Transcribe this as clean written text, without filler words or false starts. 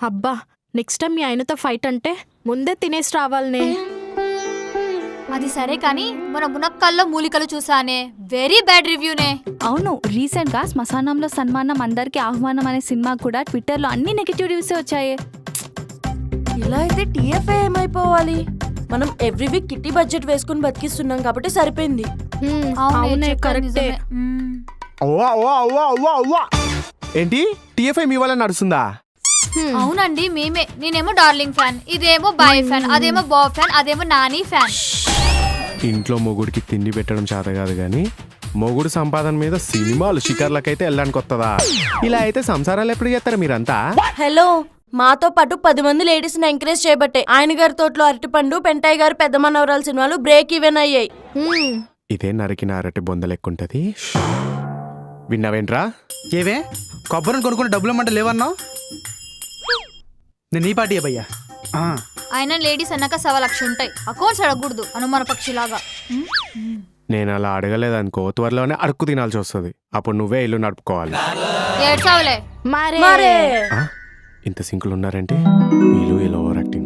అబ్బా next time మీ ఆయనతో fight అంటే ముందే తినేసి రావాలనే. అది సరే కానీ మన మునక్కల్లో మూలికలు చూసానే, వెరీ బ్యాడ్ రివ్యూనే. అవును, రీసెంట్ గా శ్మశానంలో సన్మానం అందరికి ఆహ్వానం అనే సినిమా కూడా ట్విట్టర్ లో అన్ని నెగటివ్ రివ్యూస్ వచ్చాయి. ఇలా అయితే టీఎఫ్ఐ ఏమైపోవాలి? మనం ఎవ్రీ వీక్ కిట్టి బడ్జెట్ వేసుకుని బతికిస్తున్నాం కాబట్టి సరిపోయింది. అవునే కరెక్టే. ఏంటి టీఎఫ్ఐ మీ వల్ల నడుస్తుందా? అవునండి మేమే. నేనేమో డార్లింగ్ ఫ్యాన్, ఇదేమో బాయ్ ఫ్యాన్, అదేమో బాబ్ ఫ్యాన్, అదేమో నాని ఫ్యాన్. ఇంట్లో మొగుడికి తిండి పెట్టడం చేత కాదు గాని మొగుడు సంపాదన మీద సినిమాలు షికార్లకైతే వెళ్ళడానికి వస్తుందా? ఇలా అయితే సంసారాలు ఎప్పుడు చేస్తారు మీరంతా? హలో, మాతో పాటు 10 మంది లేడీస్ ని ఎంకరేజ్ చేయబట్టే ఆయన గారి తోటలో అరటిపండు, పెంటయ్య గారు పెద్ద మనవరాల సినిమాలు బ్రేక్ ఈవెన్ అయ్యాయి. ఇదే నరికిన అరటి బొందలెక్కుంటది. విన్నావేంట్రా? ఏవే కొబ్బరిని కొనుక్కుని డబ్బులు ఇమ్మంటే లేవన్నావు? నేను నీ పార్టీ భయ్యా. ఆయన లేడీస్ అన్నాక 1.25 లక్షలు ఉంటాయి. అకౌంట్స్ అడగకూడదు అనుమాన పక్షిలాగా. నేను అలా అడగలేదనుకో త్వరలోనే అడుక్కు తినాల్సి వస్తుంది. అప్పుడు నువ్వే ఇల్లు నడుపుకోవాలి. ఏడ్చావులే. మరే ఇంత సింకులు ఉన్నారంటే వీళ్ళు ఇలా ఓవర్ యాక్టింగ్.